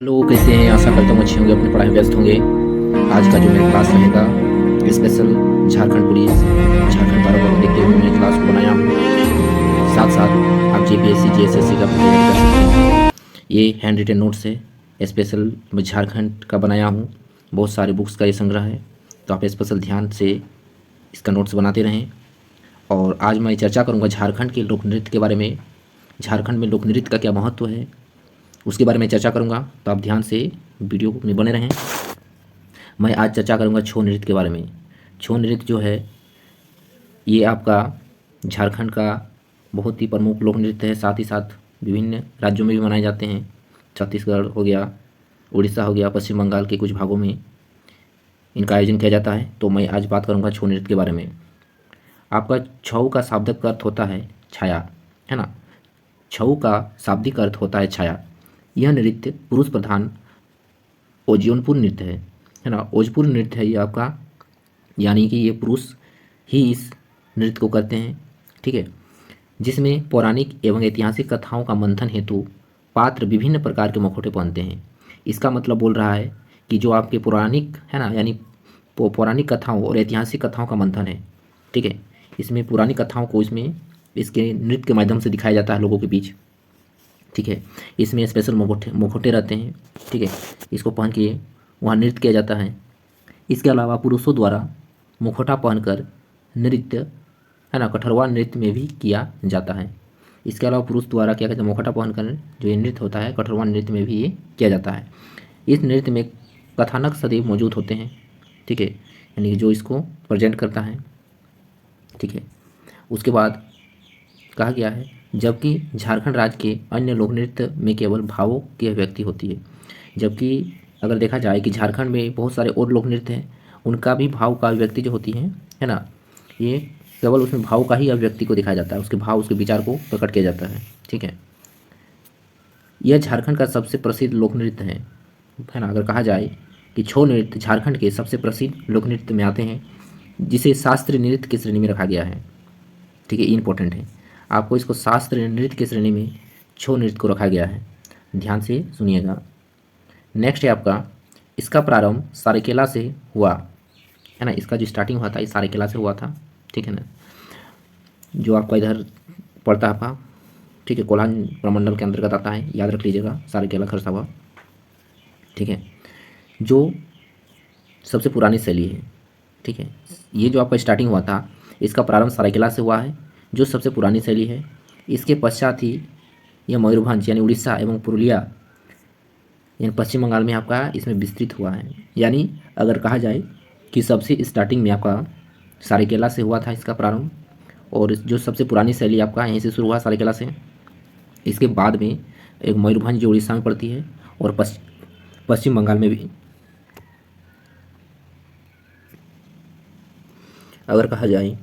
लोग कैसे हैं? आशा करता हूँ अच्छे होंगे, अपनी पढ़ाई में व्यस्त होंगे। आज का जो मेरा क्लास रहेगा स्पेशल झारखंड पुलिस झारखंड बारह को देखते हुए मैं क्लास को बनाया हूँ। साथ साथ आप जीपीएससी जीएसएससी का भी तैयारी कर सकते हैं। ये हैंड रिटन नोट्स है, स्पेशल मैं झारखंड का बनाया हूँ। बहुत सारे बुक्स का ये संग्रह है, तो आप स्पेशल ध्यान से इसका नोट्स बनाते रहें। और आज मैं चर्चा करूँगा झारखंड के लोक नृत्य के बारे में। झारखंड में लोक नृत्य का क्या महत्व है उसके बारे में चर्चा करूंगा, तो आप ध्यान से वीडियो में बने रहें। मैं आज चर्चा करूंगा छऊ नृत्य के बारे में। छऊ नृत्य जो है ये आपका झारखंड का बहुत ही प्रमुख लोक नृत्य है। साथ ही साथ विभिन्न राज्यों में भी मनाए जाते हैं। छत्तीसगढ़ हो गया, उड़ीसा हो गया, पश्चिम बंगाल के कुछ भागों में इनका आयोजन किया जाता है। तो मैं आज बात करूँगा छऊ नृत्य के बारे में। आपका छऊ का शाब्दिक अर्थ होता है छाया, है ना। छऊ का शाब्दिक अर्थ होता है छाया। यह नृत्य पुरुष प्रधान ओजपूर्ण नृत्य है ना। ओजपूर्ण नृत्य है ये आपका, यानी कि ये पुरुष ही इस नृत्य को करते हैं, ठीक है। जिसमें पौराणिक एवं ऐतिहासिक कथाओं का मंथन हेतु पात्र विभिन्न प्रकार के मुखौटे पहनते हैं। इसका मतलब बोल रहा है कि जो आपके पौराणिक है ना, यानी पौराणिक कथाओं और ऐतिहासिक कथाओं का मंथन है, ठीक है। इसमें पुरानी कथाओं को इसमें इसके नृत्य के माध्यम से दिखाया जाता है लोगों के बीच, ठीक है। इसमें स्पेशल मुखौटे रहते हैं, ठीक है। इसको पहन के वहाँ नृत्य किया जाता है। इसके अलावा पुरुषों द्वारा मुखौटा पहनकर नृत्य है ना कठरवा नृत्य में भी किया जाता है। इसके अलावा पुरुष द्वारा क्या कहते हैं, मुखौटा पहनकर जो ये नृत्य होता है कठरवा नृत्य में भी ये किया जाता है। इस नृत्य में कथानक सदैव मौजूद होते हैं, ठीक है, यानी जो इसको प्रेजेंट करता है, ठीक है। उसके बाद कहा गया है जबकि झारखंड राज्य के अन्य लोक नृत्य में केवल भावों की अभिव्यक्ति होती है। जबकि अगर देखा जाए कि झारखंड में बहुत सारे और लोक नृत्य हैं, उनका भी भाव का अभिव्यक्ति जो होती है ना, ये केवल उसमें भाव का ही अभिव्यक्ति को दिखाया जाता है, उसके भाव उसके विचार को प्रकट किया जाता है, ठीक है। यह झारखंड का सबसे प्रसिद्ध लोक नृत्य है ना। अगर कहा जाए कि छऊ नृत्य झारखंड के सबसे प्रसिद्ध लोक नृत्य में आते हैं, जिसे शास्त्रीय नृत्य की श्रेणी में रखा गया है, ठीक है। इंपॉर्टेंट है, आपको इसको शास्त्रीय नृत्य की श्रेणी में छऊ नृत्य को रखा गया है, ध्यान से सुनिएगा। नेक्स्ट है आपका, इसका प्रारंभ सारेकेला से हुआ, है ना। इसका जो स्टार्टिंग हुआ था ये सारेकेला से हुआ था, ठीक है ना, जो आपका इधर पड़ता है आपका, ठीक है, कोल्हान प्रमंडल के अंतर्गत आता है, याद रख लीजिएगा, सारेकेला खरसावा, ठीक है। जो सबसे पुरानी शैली है, ठीक है। ये जो आपका स्टार्टिंग हुआ था इसका प्रारंभ सरायकेला से हुआ है, जो सबसे पुरानी शैली है। इसके पश्चात ही यह मयूरभंज यानी उड़ीसा एवं पुरुलिया यानी पश्चिम बंगाल में आपका इसमें विस्तृत हुआ है। यानी अगर कहा जाए कि सबसे स्टार्टिंग में आपका सरायकेला से हुआ था इसका प्रारंभ, और जो सबसे पुरानी शैली आपका यहीं से शुरू हुआ सरायकेला से। इसके बाद में एक मयूरभंज जो उड़ीसा में पड़ती है, और पश्चिम बंगाल में भी अगर कहा जाए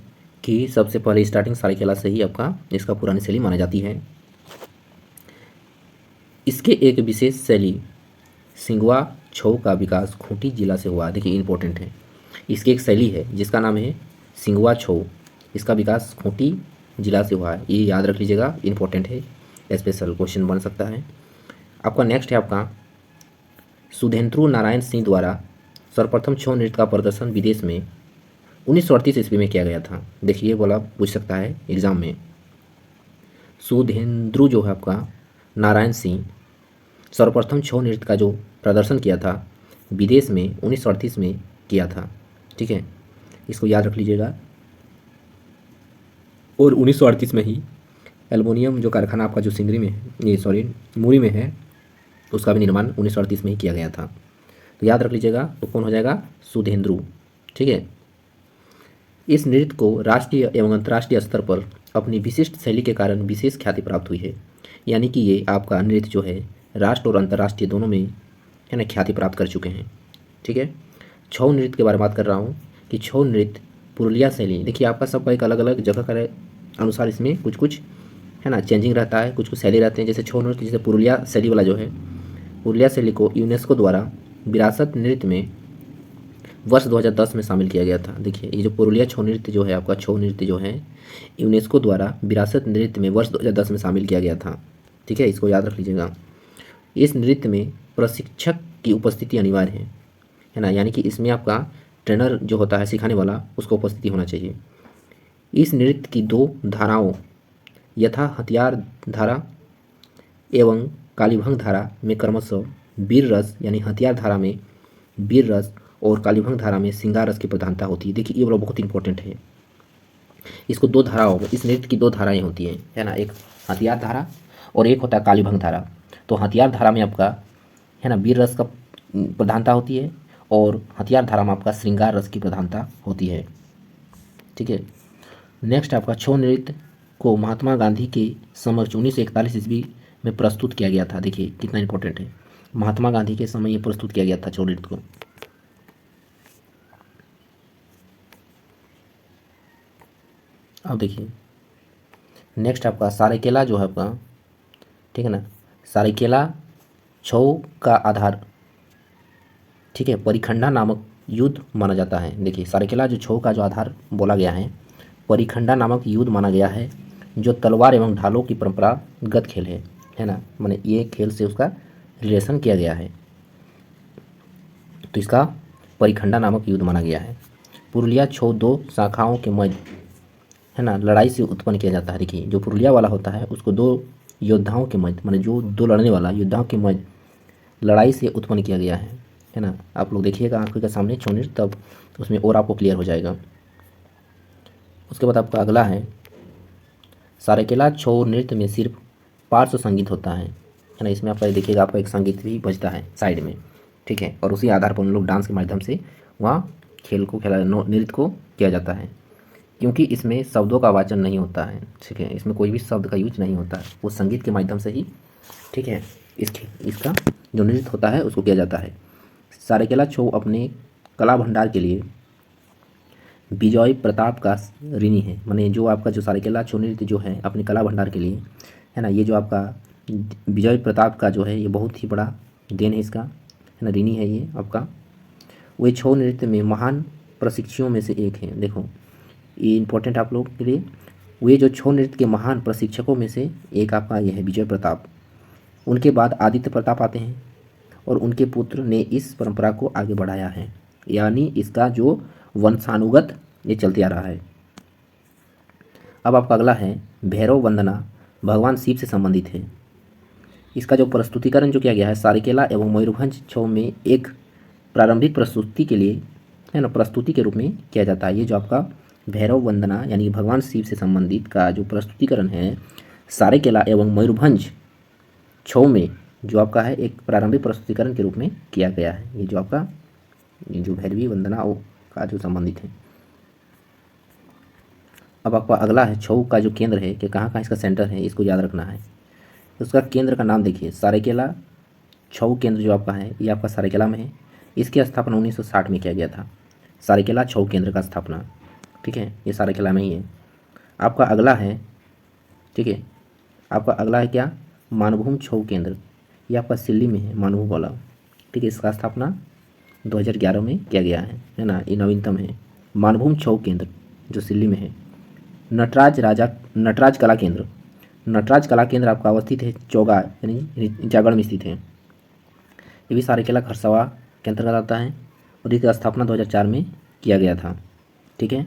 कि सबसे पहले स्टार्टिंग सरायकेला से ही आपका इसका पुरानी शैली मानी जाती है। इसके एक विशेष शैली सिंगवा छऊ का विकास खूंटी जिला से हुआ। देखिए इंपॉर्टेंट है, इसकी एक शैली है जिसका नाम है सिंगवा छऊ, इसका विकास खूंटी जिला से हुआ है, ये याद रख लीजिएगा, इंपॉर्टेंट है, स्पेशल क्वेश्चन बन सकता है। आपका नेक्स्ट है आपका, सुधेंद्रु नारायण सिंह द्वारा सर्वप्रथम छऊ नृत्य का प्रदर्शन विदेश में 1938 ईस्वी में किया गया था। देखिए बोला पूछ सकता है एग्जाम में। सुधेंद्रु जो है आपका नारायण सिंह सर्वप्रथम छऊ नृत्य का जो प्रदर्शन किया था विदेश में 1938 में किया था, ठीक है, इसको याद रख लीजिएगा। और 1938 में ही एल्युमिनियम जो कारखाना आपका जो सिंगरी में है, ये सॉरी मुरी में है, उसका भी निर्माण 1938 में ही किया गया था। तो याद रख लीजिएगा, तो कौन हो जाएगा, सुधेंद्रु, ठीक है। इस नृत्य को राष्ट्रीय एवं अंतर्राष्ट्रीय स्तर पर अपनी विशिष्ट शैली के कारण विशेष ख्याति प्राप्त हुई है। यानी कि ये आपका नृत्य जो है राष्ट्र और अंतर्राष्ट्रीय दोनों में है ना ख्याति प्राप्त कर चुके हैं, ठीक है। छऊ नृत्य के बारे में बात कर रहा हूँ कि छऊ नृत्य पुरुलिया शैली, देखिए आपका सबका एक अलग अलग जगह का अनुसार इसमें कुछ कुछ है ना चेंजिंग रहता है, कुछ कुछ शैली रहते हैं। जैसे छऊ नृत्य, जैसे पुरुलिया शैली वाला जो है, पुरुलिया शैली को यूनेस्को द्वारा विरासत नृत्य में वर्ष 2010 में शामिल किया गया था। देखिए ये जो पुरुलिया छऊ नृत्य जो है आपका, छऊ नृत्य जो है यूनेस्को द्वारा विरासत नृत्य में वर्ष 2010 में शामिल किया गया था, ठीक है, इसको याद रख लीजिएगा। इस नृत्य में प्रशिक्षक की उपस्थिति अनिवार्य है ना, यानी कि इसमें आपका ट्रेनर जो होता है सिखाने वाला उसको उपस्थिति होना चाहिए। इस नृत्य की दो धाराओं यथा हथियार धारा एवं कालीभंग धारा में क्रमशः वीर रस यानी हथियार धारा में वीर रस और कालीभंग धारा में श्रृंगार रस की प्रधानता होती है। देखिए ये वाला बहुत इंपॉर्टेंट है। इसको दो धाराओं में, इस नृत्य की दो धाराएं होती हैं, है ना, एक हथियार धारा और एक होता है कालीभंग धारा। तो हथियार धारा में आपका है ना वीर रस का प्रधानता होती है और हथियार धारा में आपका श्रृंगार रस की प्रधानता होती है। ठीक है। नेक्स्ट आपका छऊ नृत्य को महात्मा गांधी के समक्ष 1941 ईस्वी में प्रस्तुत किया गया था। देखिए कितना इंपॉर्टेंट है, महात्मा गांधी के समय ये प्रस्तुत किया गया था छऊ नृत्य को। अब देखिए नेक्स्ट आपका सारेकेला जो है आपका, ठीक है ना, सारेकेला छऊ का आधार, ठीक है, परिखंडा नामक युद्ध माना जाता है। देखिए सारेकेला जो छऊ का जो आधार बोला गया है, परिखंडा नामक युद्ध माना गया है, जो तलवार एवं ढालों की परंपरागत खेल है ना, माने ये खेल से उसका रिलेशन किया गया है, तो इसका परिखंडा नामक युद्ध माना गया है। पुरुलिया छऊ दो शाखाओं के मध्य, है ना, लड़ाई से उत्पन्न किया जाता है। देखिए जो पुरुलिया वाला होता है उसको दो योद्धाओं के मध्य, माने जो दो लड़ने वाला योद्धाओं के मध्य लड़ाई से उत्पन्न किया गया है ना। आप लोग देखिएगा आंखों के सामने छऊ नृत्य, तब उसमें और आपको क्लियर हो जाएगा। उसके बाद आपका अगला है सारेकेला छऊ नृत्य में सिर्फ पार्श्व संगीत होता है ना। इसमें आप देखिएगा आपका एक संगीत भी बजता है साइड में, ठीक है, और उसी आधार पर उन लोग डांस के माध्यम से वहाँ खेल को नृत्य को किया जाता है। क्योंकि इसमें शब्दों का वाचन नहीं होता है, ठीक है, इसमें कोई भी शब्द का यूज नहीं होता है, वो संगीत के माध्यम से ही, ठीक है, इसका जो नृत्य होता है उसको किया जाता है। सारेकेला छऊ अपने कला भंडार के लिए विजय प्रताप का ऋणी है। माने जो आपका जो सारेकेला छऊ नृत्य जो है अपने कला भंडार के लिए, है ना, ये जो आपका विजय प्रताप का जो है ये बहुत ही बड़ा देन है इसका, है ना, ऋणी है ये आपका। वे छऊ नृत्य में महान प्रशिक्षुओं में से एक हैं। देखो ये इंपॉर्टेंट आप लोग के लिए, वे जो छऊ नृत्य के महान प्रशिक्षकों में से एक आपका ये है विजय प्रताप। उनके बाद आदित्य प्रताप आते हैं और उनके पुत्र ने इस परंपरा को आगे बढ़ाया है, यानी इसका जो वंशानुगत ये चलते आ रहा है। अब आपका अगला है भैरव वंदना, भगवान शिव से संबंधित है। इसका जो प्रस्तुतिकरण जो किया गया है सारेकेला एवं मयूरभंज छऊ में एक प्रारंभिक प्रस्तुति के लिए, है ना, प्रस्तुति के रूप में किया जाता है। ये जो आपका भैरव वंदना यानी भगवान शिव से संबंधित का जो प्रस्तुतिकरण है सारेकेला एवं मयूरभंज छऊ में जो आपका है एक प्रारंभिक प्रस्तुतिकरण के रूप में किया गया है। ये जो आपका ये जो भैरवी वंदना का जो संबंधित है। अब आपका अगला है छऊ का जो केंद्र है कि कहाँ कहाँ इसका सेंटर है, इसको याद रखना है। उसका केंद्र का नाम देखिए, सारेकेला छऊ केंद्र जो आपका है ये आपका सारेकेला में है। इसकी स्थापना 1960 में किया गया था, सारेकेला छऊ केंद्र का स्थापना, ठीक है, ये सारेकेला में ही है। आपका अगला है, ठीक है, आपका अगला है क्या, मानभूम छऊ केंद्र, ये आपका सिल्ली में है, मानभूम वाला, ठीक है, इसका स्थापना 2011 में किया गया है ना, ये नवीनतम है। मानभूम छऊ केंद्र जो सिल्ली में है। नटराज कला केंद्र, नटराज कला केंद्र आपका अवस्थित है चौगा यानी जागड़ में स्थित है। ये भी सारेकेला खरसावा के अंतर्गत आता है और इसकी स्थापना 2004 में किया गया था, ठीक है।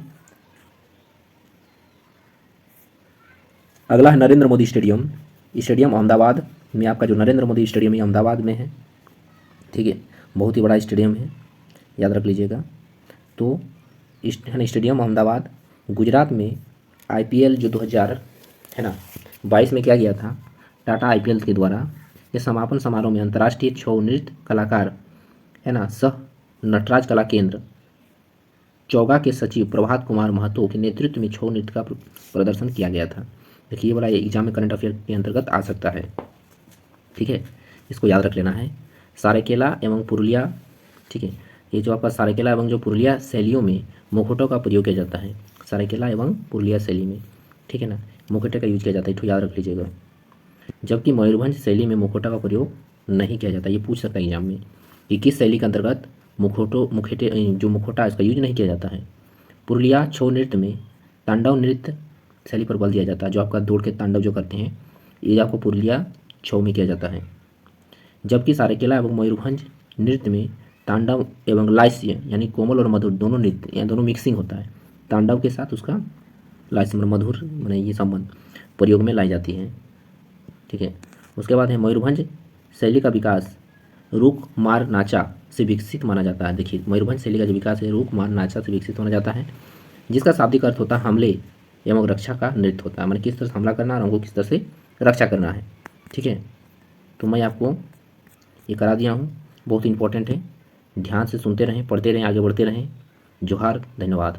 अगला है नरेंद्र मोदी स्टेडियम। स्टेडियम अहमदाबाद में आपका जो नरेंद्र मोदी स्टेडियम ये अहमदाबाद में है, ठीक है, बहुत ही बड़ा स्टेडियम है, याद रख लीजिएगा। तो स्टेडियम अहमदाबाद गुजरात में IPL जो 2000 है ना 22 में किया गया था टाटा IPL के द्वारा। ये समापन समारोह में अंतर्राष्ट्रीय छऊ नृत्य कलाकार, है ना, सह नटराज कला केंद्र चौगा के सचिव प्रभात कुमार महतो के नेतृत्व में छऊ नृत्य का प्रदर्शन किया गया था। देखिए ये वाला एग्जाम में करंट अफेयर के अंतर्गत आ सकता है, ठीक है, इसको याद रख लेना है। सारेकेला एवं पुरुलिया, ठीक है, ये जो आपका सारेकेला एवं जो पुरुलिया शैलियों में मुखौटों का प्रयोग किया जाता है, सारेकेला एवं पुरुलिया शैली में, ठीक है ना, मुखौटे का यूज किया जाता है, तो याद रख लीजिएगा। जबकि मयूरभंज शैली में मुखौटा का प्रयोग नहीं किया जाता। ये पूछ सकता है एग्जाम में कि किस शैली के अंतर्गत मुखौटे जो मुखौटा इसका यूज नहीं किया जाता है। पुरुलिया छऊ नृत्य में तांडव नृत्य शैली पर बल दिया जाता है, जो आपका दौड़ के तांडव जो करते हैं ये आपको पुरुलिया छऊ में किया जाता है। जबकि सारकेला एवं मयूरभंज नृत्य में तांडव एवं लास्य यानी कोमल और मधुर दोनों नृत्य या दोनों मिक्सिंग होता है। तांडव के साथ उसका लास्य मतलब मधुर माने ये संबंध प्रयोग में लाई जाती है। ठीक है, उसके बाद है मयूरभंज शैली का विकास रुक मार नाचा से विकसित माना जाता है। देखिए मयूरभंज शैली का जो विकास है रुक मार नाचा से विकसित माना जाता है, जिसका शाब्दिक अर्थ होता है हमले एवं रक्षा का नृत्य होता है, माने किस तरह से हमला करना और हमको किस तरह से रक्षा करना है। ठीक है, तो मैं आपको ये करा दिया हूँ, बहुत इंपॉर्टेंट है, ध्यान से सुनते रहें, पढ़ते रहें, आगे बढ़ते रहें। जोहार, धन्यवाद।